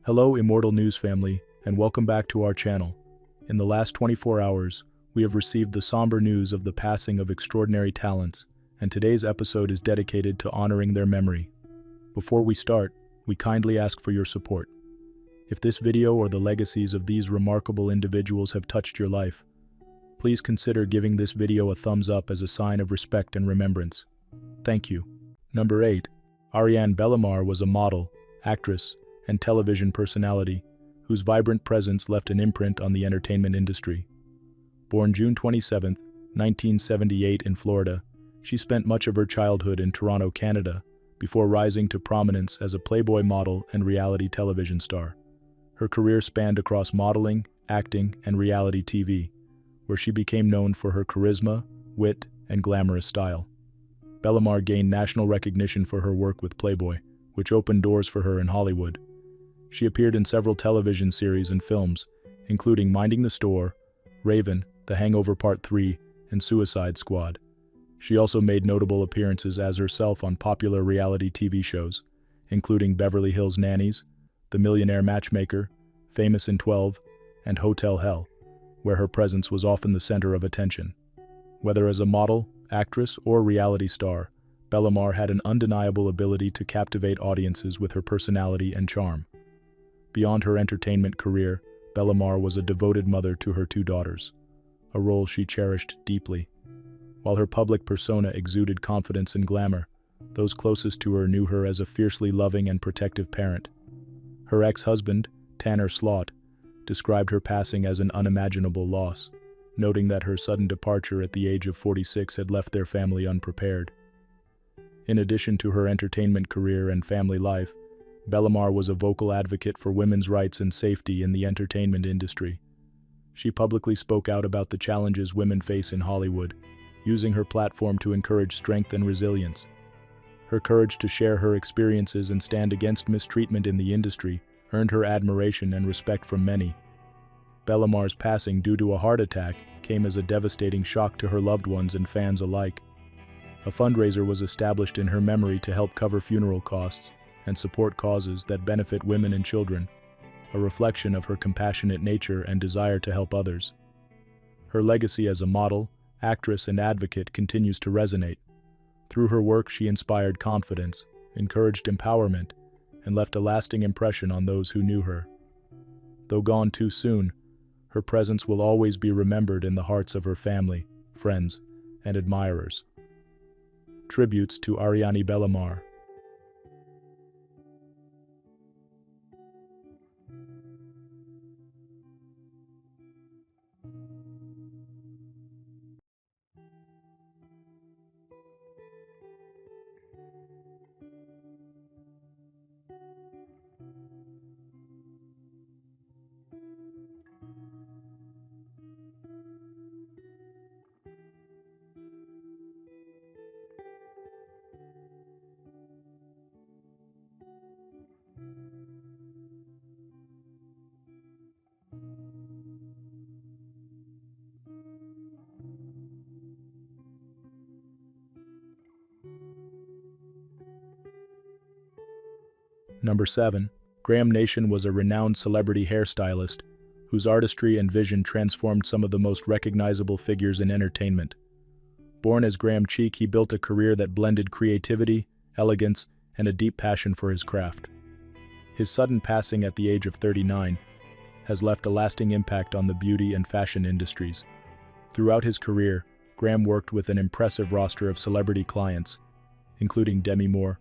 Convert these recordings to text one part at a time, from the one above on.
Hello Immortal News family, and welcome back to our channel. In the last 24 hours, we have received the somber news of the passing of extraordinary talents, and today's episode is dedicated to honoring their memory. Before we start, we kindly ask for your support. If this video or the legacies of these remarkable individuals have touched your life, please consider giving this video a thumbs up as a sign of respect and remembrance. Thank you. Number 8. Ariane Bellamar was a model, actress, and television personality whose vibrant presence left an imprint on the entertainment industry. Born June 27, 1978 in Florida, she spent much of her childhood in Toronto, Canada, before rising to prominence as a Playboy model and reality television star. Her career spanned across modeling, acting, and reality TV, where she became known for her charisma, wit, and glamorous style. Bellamar gained national recognition for her work with Playboy, which opened doors for her in Hollywood. She appeared in several television series and films, including Minding the Store, Raven, The Hangover Part 3, and Suicide Squad. She also made notable appearances as herself on popular reality TV shows, including Beverly Hills Nannies, The Millionaire Matchmaker, Famous in 12, and Hotel Hell, where her presence was often the center of attention. Whether as a model, actress, or reality star, Bellamar had an undeniable ability to captivate audiences with her personality and charm. Beyond her entertainment career, Bellamar was a devoted mother to her two daughters, a role she cherished deeply. While her public persona exuded confidence and glamour, those closest to her knew her as a fiercely loving and protective parent. Her ex-husband, Tanner Slott, described her passing as an unimaginable loss, noting that her sudden departure at the age of 46 had left their family unprepared. In addition to her entertainment career and family life, Bellamar was a vocal advocate for women's rights and safety in the entertainment industry. She publicly spoke out about the challenges women face in Hollywood, using her platform to encourage strength and resilience. Her courage to share her experiences and stand against mistreatment in the industry earned her admiration and respect from many. Bellamar's passing due to a heart attack came as a devastating shock to her loved ones and fans alike. A fundraiser was established in her memory to help cover funeral costs and support causes that benefit women and children, a reflection of her compassionate nature and desire to help others. Her legacy as a model, actress, and advocate continues to resonate. Through her work, she inspired confidence, encouraged empowerment, and left a lasting impression on those who knew her. Though gone too soon, her presence will always be remembered in the hearts of her family, friends, and admirers. Tributes to Ariane Bellamar. Number 7. Graham Nation was a renowned celebrity hairstylist whose artistry and vision transformed some of the most recognizable figures in entertainment. Born as Graham Cheek, he built a career that blended creativity, elegance, and a deep passion for his craft. His sudden passing at the age of 39 has left a lasting impact on the beauty and fashion industries. Throughout his career, Graham worked with an impressive roster of celebrity clients, including Demi Moore,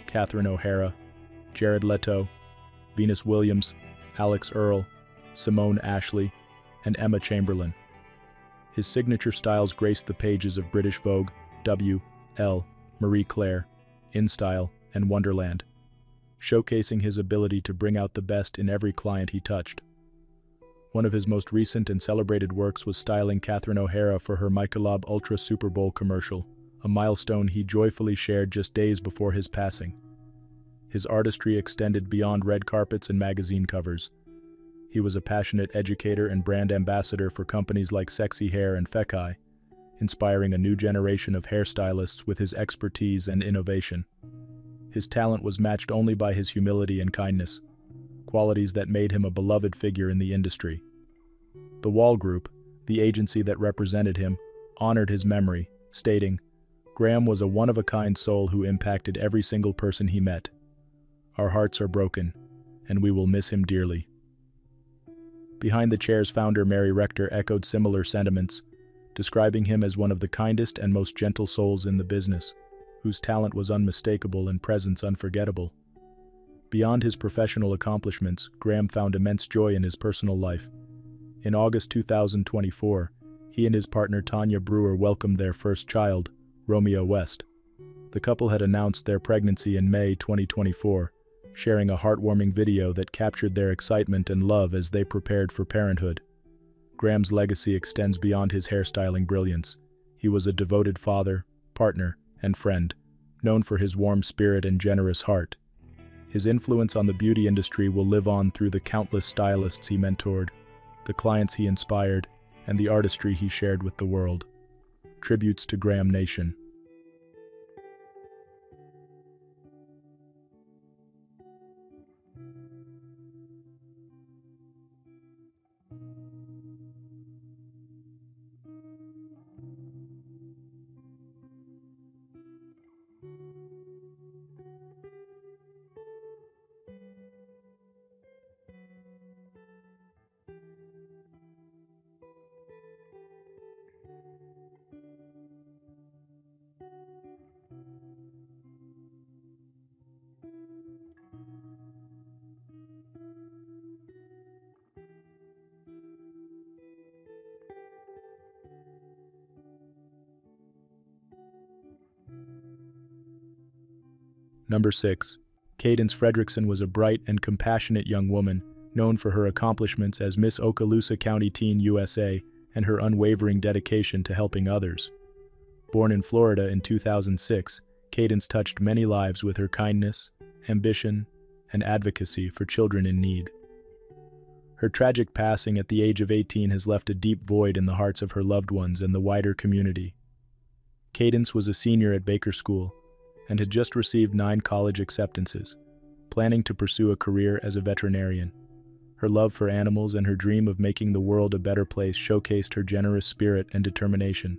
Catherine O'Hara, Jared Leto, Venus Williams, Alex Earle, Simone Ashley, and Emma Chamberlain. His signature styles graced the pages of British Vogue, W, Elle, Marie Claire, InStyle, and Wonderland, showcasing his ability to bring out the best in every client he touched. One of his most recent and celebrated works was styling Catherine O'Hara for her Michelob Ultra Super Bowl commercial, a milestone he joyfully shared just days before his passing. His artistry extended beyond red carpets and magazine covers. He was a passionate educator and brand ambassador for companies like Sexy Hair and Fekai, inspiring a new generation of hairstylists with his expertise and innovation. His talent was matched only by his humility and kindness, qualities that made him a beloved figure in the industry. The Wall Group, the agency that represented him, honored his memory, stating, "Graham was a one-of-a-kind soul who impacted every single person he met. Our hearts are broken, and we will miss him dearly." Behind the Chair's founder Mary Rector echoed similar sentiments, describing him as one of the kindest and most gentle souls in the business, whose talent was unmistakable and presence unforgettable. Beyond his professional accomplishments, Graham found immense joy in his personal life. In August 2024, he and his partner Tanya Brewer welcomed their first child, Romeo West. The couple had announced their pregnancy in May 2024, sharing a heartwarming video that captured their excitement and love as they prepared for parenthood. Graham's legacy extends beyond his hairstyling brilliance. He was a devoted father, partner, and friend, known for his warm spirit and generous heart. His influence on the beauty industry will live on through the countless stylists he mentored, the clients he inspired, and the artistry he shared with the world. Tributes to Graham Nation. Number 6. Kadance Fredericksen was a bright and compassionate young woman, known for her accomplishments as Miss Okaloosa County Teen USA and her unwavering dedication to helping others. Born in Florida in 2006, Kadance touched many lives with her kindness, ambition, and advocacy for children in need. Her tragic passing at the age of 18 has left a deep void in the hearts of her loved ones and the wider community. Kadance was a senior at Baker School and had just received 9 college acceptances, planning to pursue a career as a veterinarian. Her love for animals and her dream of making the world a better place showcased her generous spirit and determination.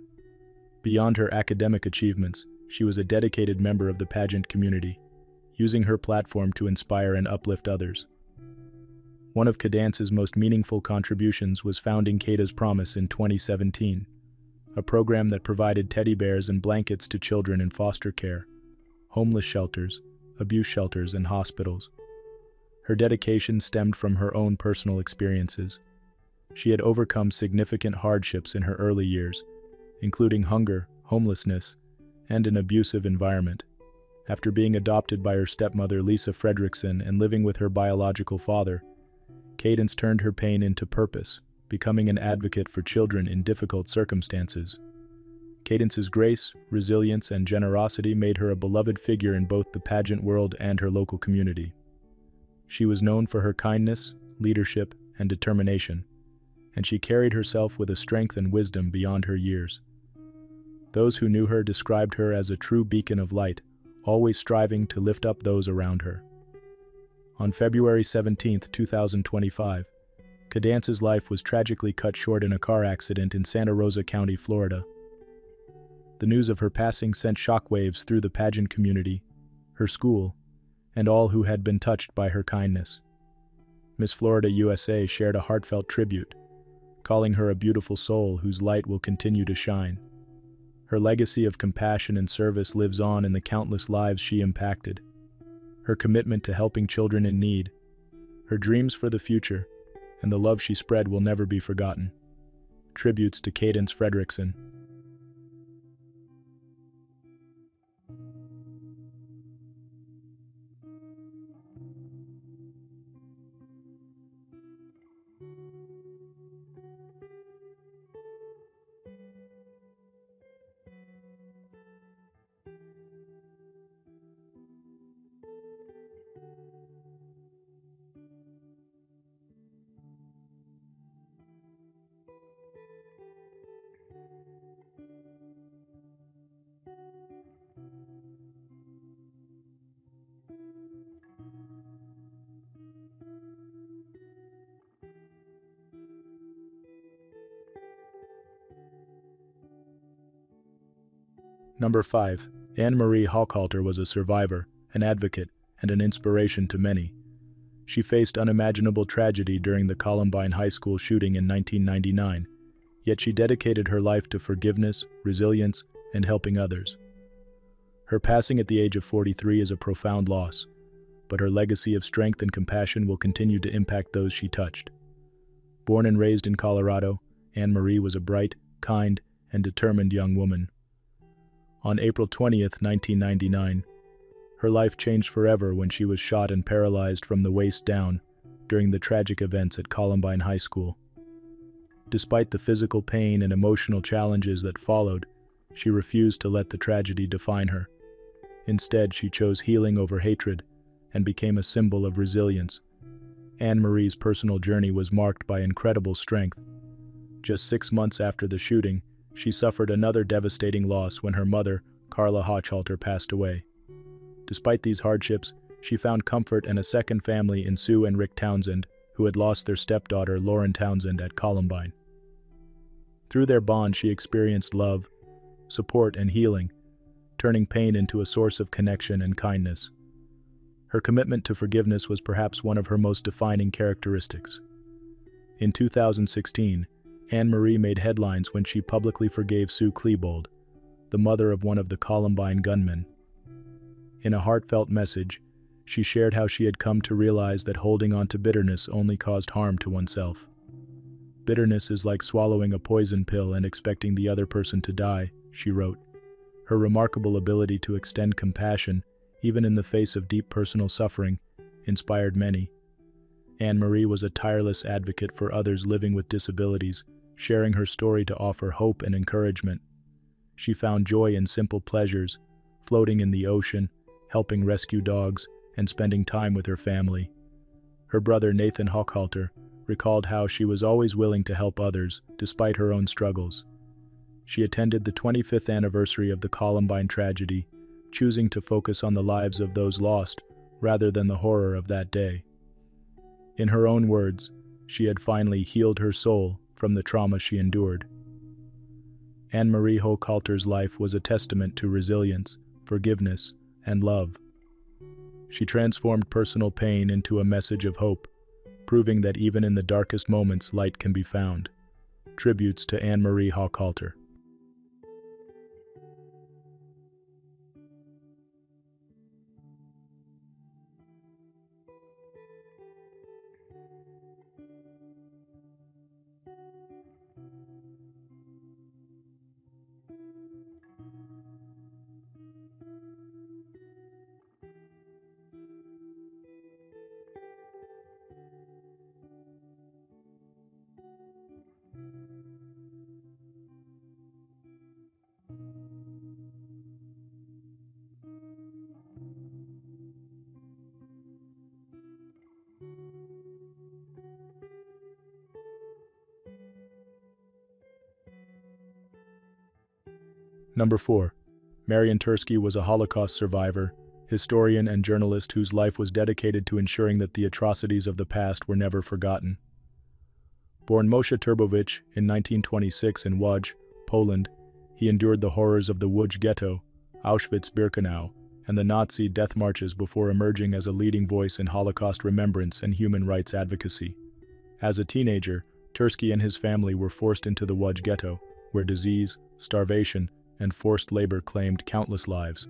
Beyond her academic achievements, she was a dedicated member of the pageant community, using her platform to inspire and uplift others. One of Cadance's most meaningful contributions was founding Kada's Promise in 2017, a program that provided teddy bears and blankets to children in foster care, homeless shelters, abuse shelters, and hospitals. Her dedication stemmed from her own personal experiences. She had overcome significant hardships in her early years, including hunger, homelessness, and an abusive environment. After being adopted by her stepmother Lisa Frederickson and living with her biological father, Cadance turned her pain into purpose, becoming an advocate for children in difficult circumstances. Cadance's grace, resilience, and generosity made her a beloved figure in both the pageant world and her local community. She was known for her kindness, leadership, and determination, and she carried herself with a strength and wisdom beyond her years. Those who knew her described her as a true beacon of light, always striving to lift up those around her. On February 17, 2025, Cadance's life was tragically cut short in a car accident in Santa Rosa County, Florida. The news of her passing sent shockwaves through the pageant community, her school, and all who had been touched by her kindness. Miss Florida USA shared a heartfelt tribute, calling her a beautiful soul whose light will continue to shine. Her legacy of compassion and service lives on in the countless lives she impacted. Her commitment to helping children in need, her dreams for the future, and the love she spread will never be forgotten. Tributes to Kadance Fredericksen. Number 5. Anne-Marie Hochhalter was a survivor, an advocate, and an inspiration to many. She faced unimaginable tragedy during the Columbine High School shooting in 1999, yet she dedicated her life to forgiveness, resilience, and helping others. Her passing at the age of 43 is a profound loss, but her legacy of strength and compassion will continue to impact those she touched. Born and raised in Colorado, Anne-Marie was a bright, kind, and determined young woman. On April 20, 1999, her life changed forever when she was shot and paralyzed from the waist down during the tragic events at Columbine High School. Despite the physical pain and emotional challenges that followed, she refused to let the tragedy define her. Instead, she chose healing over hatred and became a symbol of resilience. Anne-Marie's personal journey was marked by incredible strength. Just 6 months after the shooting, she suffered another devastating loss when her mother, Carla Hochhalter, passed away. Despite these hardships, she found comfort and a second family in Sue and Rick Townsend, who had lost their stepdaughter, Lauren Townsend, at Columbine. Through their bond, she experienced love, support, and healing, turning pain into a source of connection and kindness. Her commitment to forgiveness was perhaps one of her most defining characteristics. In 2016, Anne-Marie made headlines when she publicly forgave Sue Klebold, the mother of one of the Columbine gunmen. In a heartfelt message, she shared how she had come to realize that holding on to bitterness only caused harm to oneself. Bitterness is like swallowing a poison pill and expecting the other person to die, she wrote. Her remarkable ability to extend compassion, even in the face of deep personal suffering, inspired many. Anne-Marie was a tireless advocate for others living with disabilities, sharing her story to offer hope and encouragement. She found joy in simple pleasures, floating in the ocean, helping rescue dogs, and spending time with her family. Her brother Nathan Hochhalter recalled how she was always willing to help others, despite her own struggles. She attended the 25th anniversary of the Columbine tragedy, choosing to focus on the lives of those lost rather than the horror of that day. In her own words, she had finally healed her soul from the trauma she endured. Anne-Marie Hochhalter's life was a testament to resilience, forgiveness, and love. She transformed personal pain into a message of hope, proving that even in the darkest moments light can be found. Tributes to Anne-Marie Hochhalter. Number 4. Marian Turski was a Holocaust survivor, historian, and journalist whose life was dedicated to ensuring that the atrocities of the past were never forgotten. Born Moshe Turbovich in 1926 in Łódź, Poland, he endured the horrors of the Łódź ghetto, Auschwitz-Birkenau, and the Nazi death marches before emerging as a leading voice in Holocaust remembrance and human rights advocacy. As a teenager, Turski and his family were forced into the Łódź ghetto, where disease, starvation, and forced labor claimed countless lives.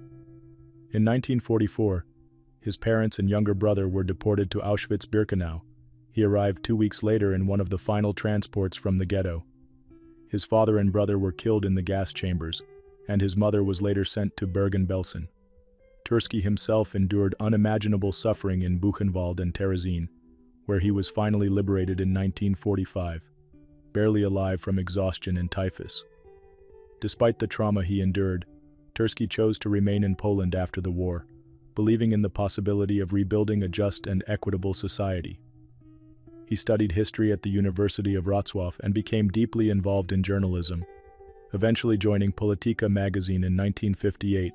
In 1944, his parents and younger brother were deported to Auschwitz-Birkenau. He arrived 2 weeks later in one of the final transports from the ghetto. His father and brother were killed in the gas chambers, and his mother was later sent to Bergen-Belsen. Turski himself endured unimaginable suffering in Buchenwald and Terezin, where he was finally liberated in 1945, barely alive from exhaustion and typhus. Despite the trauma he endured, Turski chose to remain in Poland after the war, believing in the possibility of rebuilding a just and equitable society. He studied history at the University of Wrocław and became deeply involved in journalism, eventually joining Polityka magazine in 1958,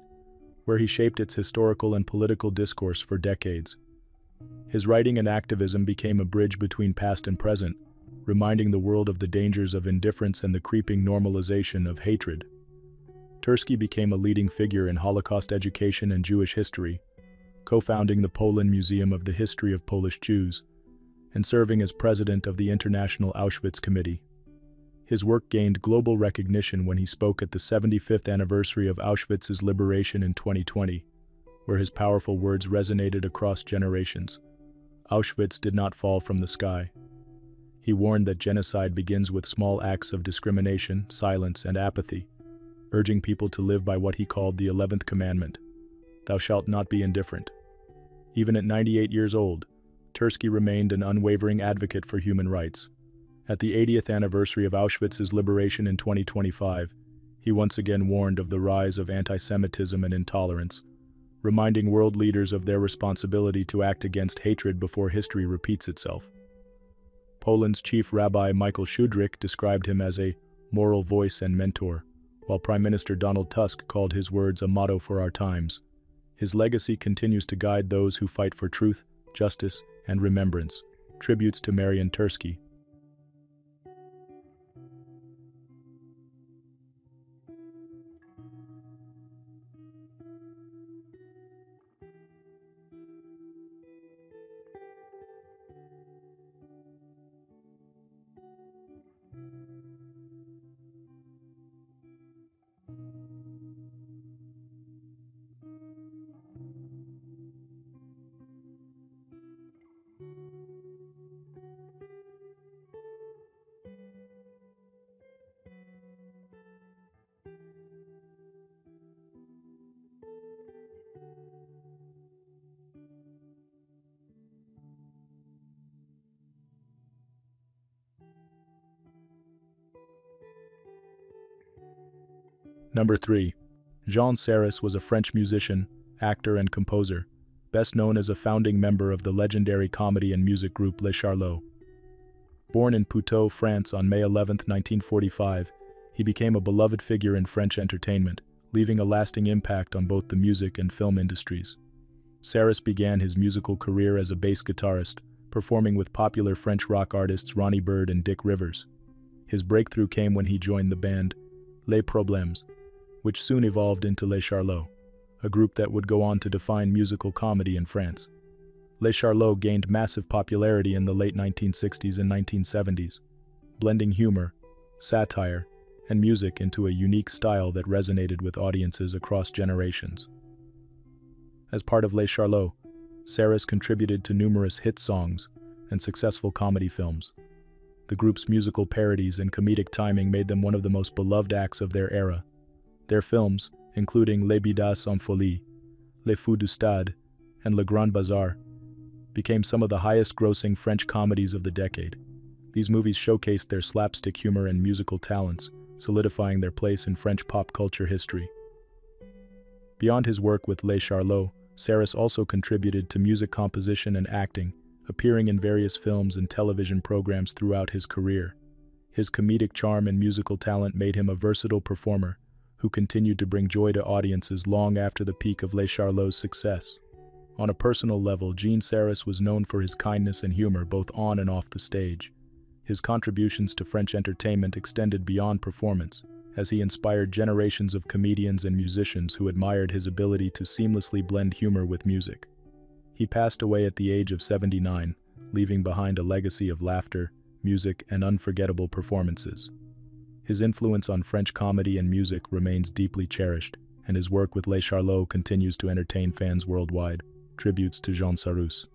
where he shaped its historical and political discourse for decades. His writing and activism became a bridge between past and present, reminding the world of the dangers of indifference and the creeping normalization of hatred. Turski became a leading figure in Holocaust education and Jewish history, co-founding the Poland Museum of the History of Polish Jews, and serving as president of the International Auschwitz Committee. His work gained global recognition when he spoke at the 75th anniversary of Auschwitz's liberation in 2020, where his powerful words resonated across generations. Auschwitz did not fall from the sky. He warned that genocide begins with small acts of discrimination, silence, and apathy, urging people to live by what he called the 11th commandment: "Thou shalt not be indifferent." Even at 98 years old, Turski remained an unwavering advocate for human rights. At the 80th anniversary of Auschwitz's liberation in 2025, he once again warned of the rise of anti-Semitism and intolerance, reminding world leaders of their responsibility to act against hatred before history repeats itself. Poland's chief rabbi Michael Szudrik described him as a moral voice and mentor, while Prime Minister Donald Tusk called his words a motto for our times. His legacy continues to guide those who fight for truth, justice, and remembrance. Tributes to Marian Turski. Number 3. Jean Sarrus was a French musician, actor, and composer, best known as a founding member of the legendary comedy and music group Les Charlots. Born in Puteaux, France on May 11, 1945, he became a beloved figure in French entertainment, leaving a lasting impact on both the music and film industries. Sarrus began his musical career as a bass guitarist, performing with popular French rock artists Ronnie Bird and Dick Rivers. His breakthrough came when he joined the band Les Problèmes, which soon evolved into Les Charlots, a group that would go on to define musical comedy in France. Les Charlots gained massive popularity in the late 1960s and 1970s, blending humor, satire, and music into a unique style that resonated with audiences across generations. As part of Les Charlots, Sarrus contributed to numerous hit songs and successful comedy films. The group's musical parodies and comedic timing made them one of the most beloved acts of their era. Their films, including Les Bidas en Folie, Les Fous du Stade, and Le Grand Bazar, became some of the highest-grossing French comedies of the decade. These movies showcased their slapstick humor and musical talents, solidifying their place in French pop culture history. Beyond his work with Les Charlots, Sarrus also contributed to music composition and acting, appearing in various films and television programs throughout his career. His comedic charm and musical talent made him a versatile performer who continued to bring joy to audiences long after the peak of Les Charlots' success. On a personal level, Jean Sarrus was known for his kindness and humor both on and off the stage. His contributions to French entertainment extended beyond performance, as he inspired generations of comedians and musicians who admired his ability to seamlessly blend humor with music. He passed away at the age of 79, leaving behind a legacy of laughter, music, and unforgettable performances. His influence on French comedy and music remains deeply cherished, and his work with Les Charlots continues to entertain fans worldwide. Tributes to Jean Sarrus.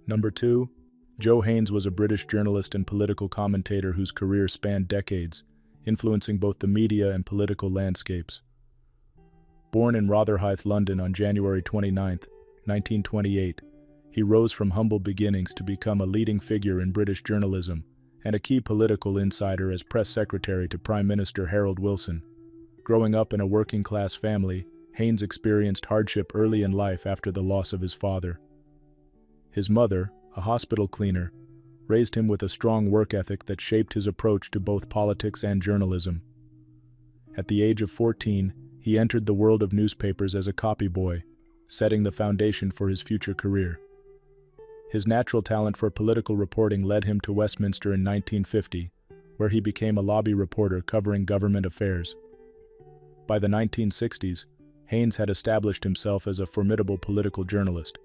Number 2. Joe Haines was a British journalist and political commentator whose career spanned decades, influencing both the media and political landscapes. Born in Rotherhithe, London on January 29, 1928, he rose from humble beginnings to become a leading figure in British journalism and a key political insider as press secretary to Prime Minister Harold Wilson. Growing up in a working-class family, Haines experienced hardship early in life after the loss of his father. His mother, a hospital cleaner, raised him with a strong work ethic that shaped his approach to both politics and journalism. At the age of 14, he entered the world of newspapers as a copy boy, setting the foundation for his future career. His natural talent for political reporting led him to Westminster in 1950, where he became a lobby reporter covering government affairs. By the 1960s, Haines had established himself as a formidable political journalist,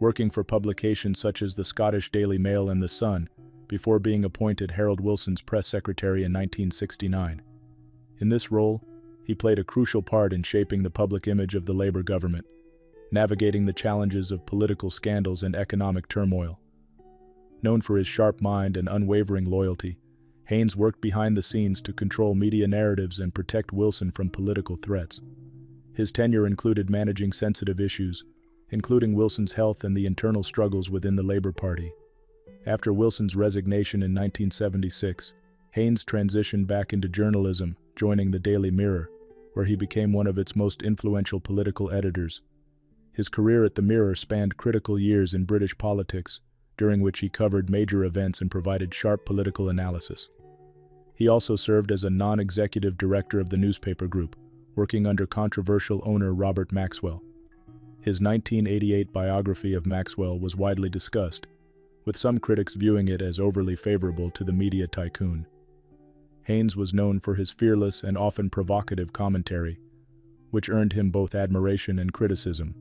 working for publications such as the Scottish Daily Mail and The Sun, before being appointed Harold Wilson's press secretary in 1969. In this role, he played a crucial part in shaping the public image of the Labour government, navigating the challenges of political scandals and economic turmoil. Known for his sharp mind and unwavering loyalty, Haines worked behind the scenes to control media narratives and protect Wilson from political threats. His tenure included managing sensitive issues, including Wilson's health and the internal struggles within the Labour Party. After Wilson's resignation in 1976, Haines transitioned back into journalism, joining the Daily Mirror, where he became one of its most influential political editors. His career at the Mirror spanned critical years in British politics, during which he covered major events and provided sharp political analysis. He also served as a non-executive director of the newspaper group, working under controversial owner Robert Maxwell. His 1988 biography of Maxwell was widely discussed, with some critics viewing it as overly favorable to the media tycoon. Haines was known for his fearless and often provocative commentary, which earned him both admiration and criticism.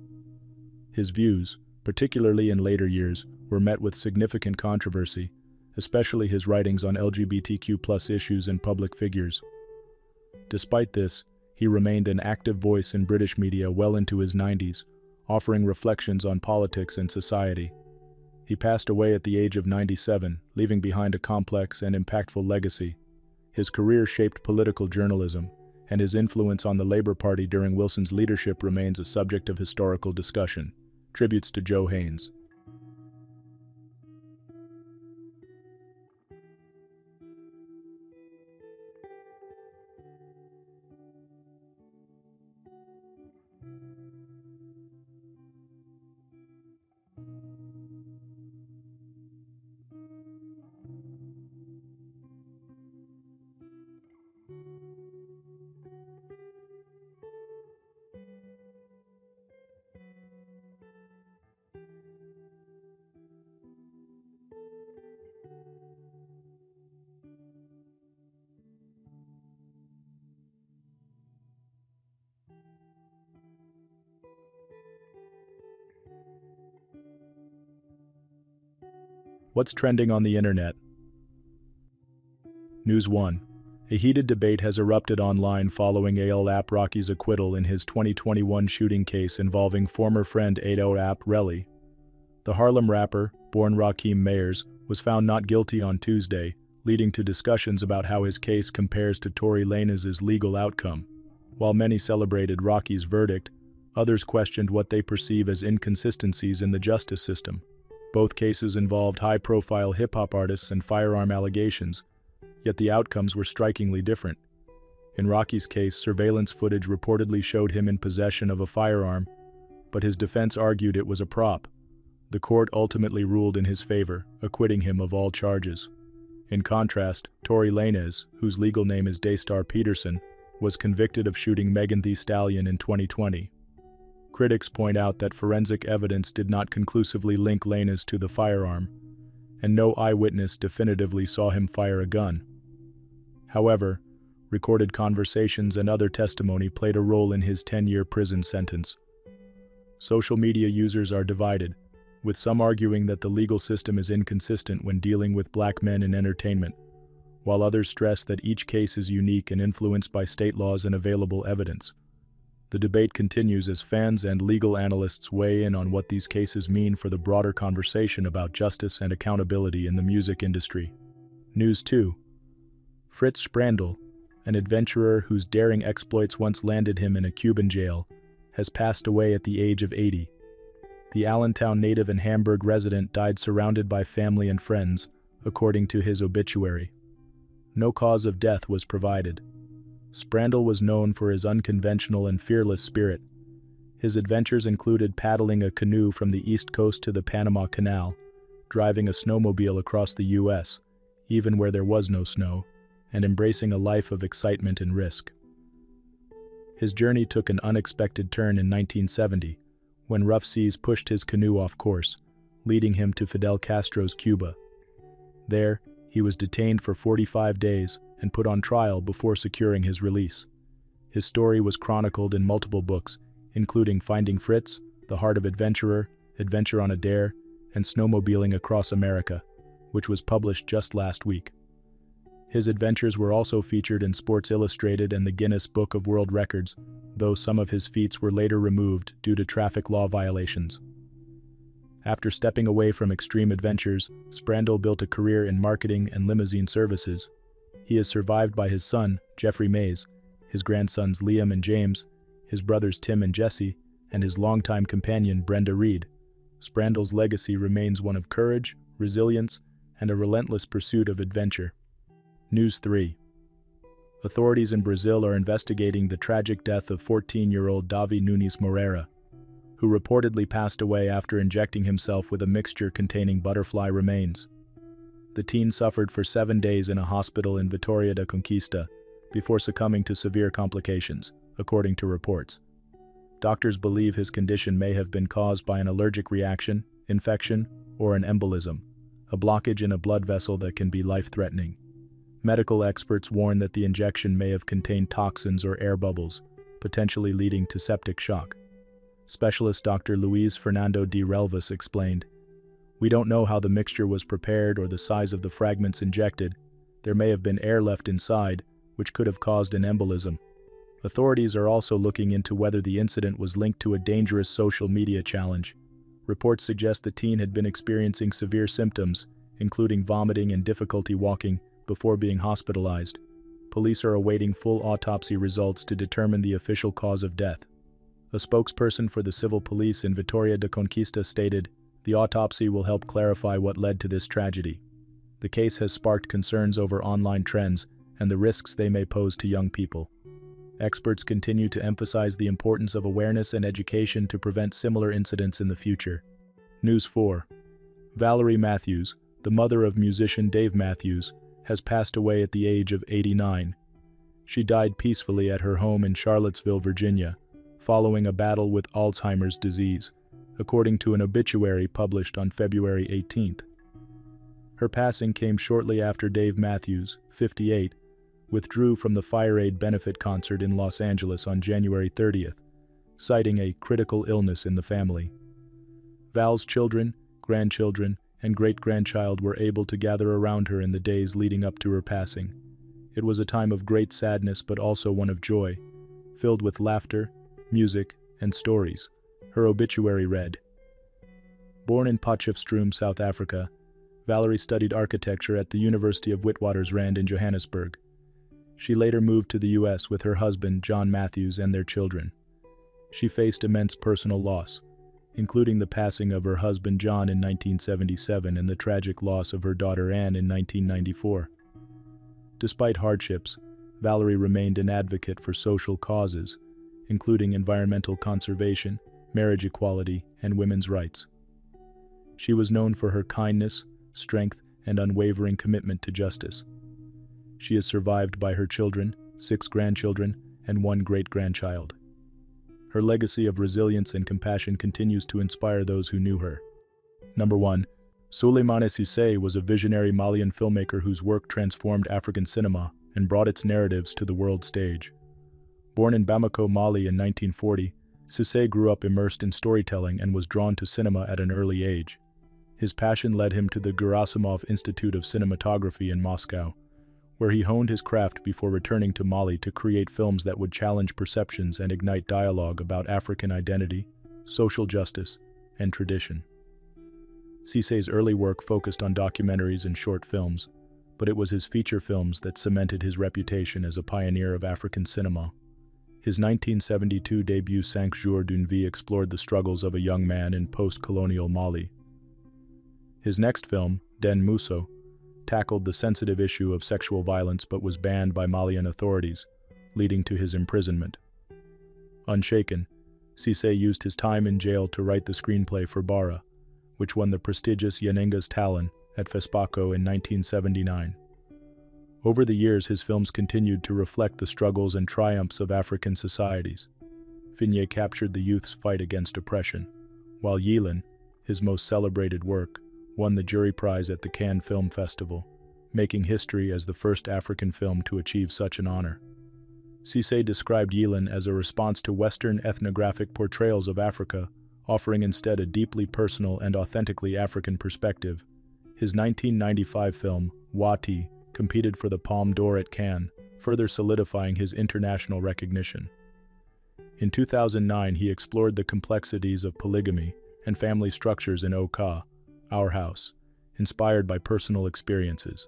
His views, particularly in later years, were met with significant controversy, especially his writings on LGBTQ+ issues and public figures. Despite this, he remained an active voice in British media well into his 90s, offering reflections on politics and society. He passed away at the age of 97, leaving behind a complex and impactful legacy. His career shaped political journalism, and his influence on the Labour Party during Wilson's leadership remains a subject of historical discussion. Tributes to Joe Haines. What's trending on the internet? News 1. A heated debate has erupted online following A$AP Rocky's acquittal in his 2021 shooting case involving former friend A$AP Relly. The Harlem rapper, born Rakeem Mayers, was found not guilty on Tuesday, leading to discussions about how his case compares to Tory Lanez's legal outcome. While many celebrated Rocky's verdict, others questioned what they perceive as inconsistencies in the justice system. Both cases involved high-profile hip-hop artists and firearm allegations, yet the outcomes were strikingly different. In Rocky's case, surveillance footage reportedly showed him in possession of a firearm, but his defense argued it was a prop. The court ultimately ruled in his favor, acquitting him of all charges. In contrast, Tory Lanez, whose legal name is Daystar Peterson, was convicted of shooting Megan Thee Stallion in 2020. Critics point out that forensic evidence did not conclusively link Lanez to the firearm, and no eyewitness definitively saw him fire a gun. However, recorded conversations and other testimony played a role in his 10-year prison sentence. Social media users are divided, with some arguing that the legal system is inconsistent when dealing with black men in entertainment, while others stress that each case is unique and influenced by state laws and available evidence. The debate continues as fans and legal analysts weigh in on what these cases mean for the broader conversation about justice and accountability in the music industry. News 2. Fritz Sprandl, an adventurer whose daring exploits once landed him in a Cuban jail, has passed away at the age of 80. The Allentown native and Hamburg resident died surrounded by family and friends, according to his obituary. No cause of death was provided. Sprandl was known for his unconventional and fearless spirit. His adventures included paddling a canoe from the East Coast to the Panama Canal, driving a snowmobile across the U.S., even where there was no snow, and embracing a life of excitement and risk. His journey took an unexpected turn in 1970, when rough seas pushed his canoe off course, leading him to Fidel Castro's Cuba. There, he was detained for 45 days and put on trial before securing his release. His story was chronicled in multiple books, including Finding Fritz, The Heart of Adventurer, Adventure on a Dare, and Snowmobiling Across America, which was published just last week. His adventures were also featured in Sports Illustrated and the Guinness Book of World Records, though some of his feats were later removed due to traffic law violations. After stepping away from extreme adventures, Sprandl built a career in marketing and limousine services. He is survived by his son, Jeffrey Mays, his grandsons Liam and James, his brothers Tim and Jesse, and his longtime companion Brenda Reed. Sprandl's legacy remains one of courage, resilience, and a relentless pursuit of adventure. News 3. Authorities in Brazil are investigating the tragic death of 14-year-old Davi Nunes Moreira, who reportedly passed away after injecting himself with a mixture containing butterfly remains. The teen suffered for 7 days in a hospital in Vitória da Conquista before succumbing to severe complications, according to reports. Doctors believe his condition may have been caused by an allergic reaction, infection, or an embolism, a blockage in a blood vessel that can be life-threatening. Medical experts warn that the injection may have contained toxins or air bubbles, potentially leading to septic shock. Specialist Dr. Luiz Fernando de Relvas explained, "We don't know how the mixture was prepared or the size of the fragments injected. There may have been air left inside, which could have caused an embolism." Authorities are also looking into whether the incident was linked to a dangerous social media challenge. Reports suggest the teen had been experiencing severe symptoms, including vomiting and difficulty walking, before being hospitalized. Police are awaiting full autopsy results to determine the official cause of death. A spokesperson for the civil police in Vitória da Conquista stated, "The autopsy will help clarify what led to this tragedy." The case has sparked concerns over online trends and the risks they may pose to young people. Experts continue to emphasize the importance of awareness and education to prevent similar incidents in the future. News 4. Valerie Matthews, the mother of musician Dave Matthews, has passed away at the age of 89. She died peacefully at her home in Charlottesville, Virginia, following a battle with Alzheimer's disease, according to an obituary published on February 18th. Her passing came shortly after Dave Matthews, 58, withdrew from the Fire Aid benefit concert in Los Angeles on January 30th, citing a critical illness in the family. Val's children, grandchildren, and great-grandchild were able to gather around her in the days leading up to her passing. It was a time of great sadness but also one of joy, filled with laughter, music, and stories. Her obituary read, "Born in Potchefstroom, South Africa, Valerie studied architecture at the University of Witwatersrand in Johannesburg. She later moved to the U.S. with her husband, John Matthews, and their children. She faced immense personal loss, including the passing of her husband John in 1977 and the tragic loss of her daughter Anne in 1994. Despite hardships, Valerie remained an advocate for social causes, including environmental conservation, marriage equality, and women's rights. She was known for her kindness, strength, and unwavering commitment to justice. She is survived by her children, 6 grandchildren, and 1 great-grandchild. Her legacy of resilience and compassion continues to inspire those who knew her. Number 1. Souleymane Cisse was a visionary Malian filmmaker whose work transformed African cinema and brought its narratives to the world stage. Born in Bamako, Mali in 1940, Cisse grew up immersed in storytelling and was drawn to cinema at an early age. His passion led him to the Gerasimov Institute of Cinematography in Moscow, where he honed his craft before returning to Mali to create films that would challenge perceptions and ignite dialogue about African identity, social justice, and tradition. Cisse's early work focused on documentaries and short films, but it was his feature films that cemented his reputation as a pioneer of African cinema. His 1972 debut Cinq Jours d'une Vie explored the struggles of a young man in post-colonial Mali. His next film, Den Musso, tackled the sensitive issue of sexual violence but was banned by Malian authorities, leading to his imprisonment. Unshaken, Cisse used his time in jail to write the screenplay for Bara, which won the prestigious Yeninga's Talon at FESPACO in 1979. Over the years, his films continued to reflect the struggles and triumphs of African societies. Finye captured the youth's fight against oppression, while Yilin, his most celebrated work, won the jury prize at the Cannes Film Festival, making history as the first African film to achieve such an honor. Cisse described Yilin as a response to Western ethnographic portrayals of Africa, offering instead a deeply personal and authentically African perspective. His 1995 film, Wati, competed for the Palme d'Or at Cannes, further solidifying his international recognition. In 2009, he explored the complexities of polygamy and family structures in Oka, Our House, inspired by personal experiences.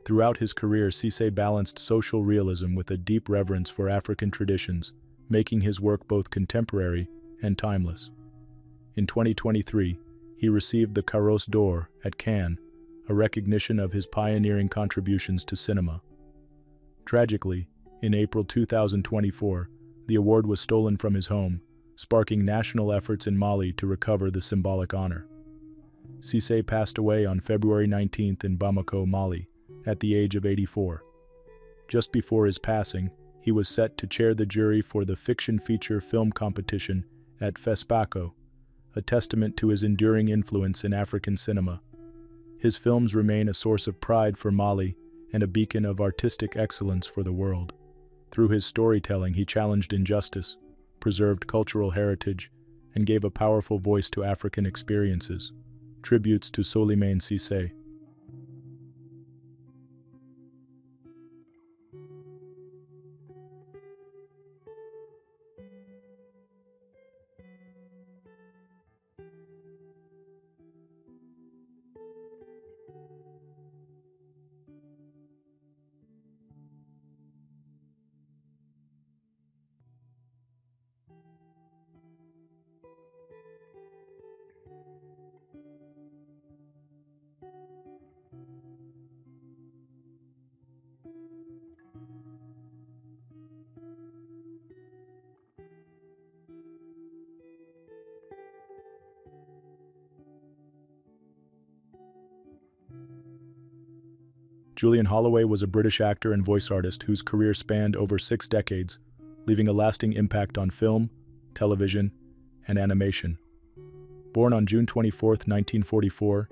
Throughout his career, Cisse balanced social realism with a deep reverence for African traditions, making his work both contemporary and timeless. In 2023, he received the Carrosse d'Or at Cannes, a recognition of his pioneering contributions to cinema. Tragically, in April 2024, the award was stolen from his home, sparking national efforts in Mali to recover the symbolic honor. Cisse passed away on February 19 in Bamako, Mali, at the age of 84. Just before his passing, he was set to chair the jury for the fiction feature film competition at FESPACO, a testament to his enduring influence in African cinema. His films remain a source of pride for Mali and a beacon of artistic excellence for the world. Through his storytelling, he challenged injustice, preserved cultural heritage, and gave a powerful voice to African experiences. Tributes to Souleymane Cisse. Julian Holloway was a British actor and voice artist whose career spanned over 6 decades, leaving a lasting impact on film, television, and animation. Born on June 24, 1944,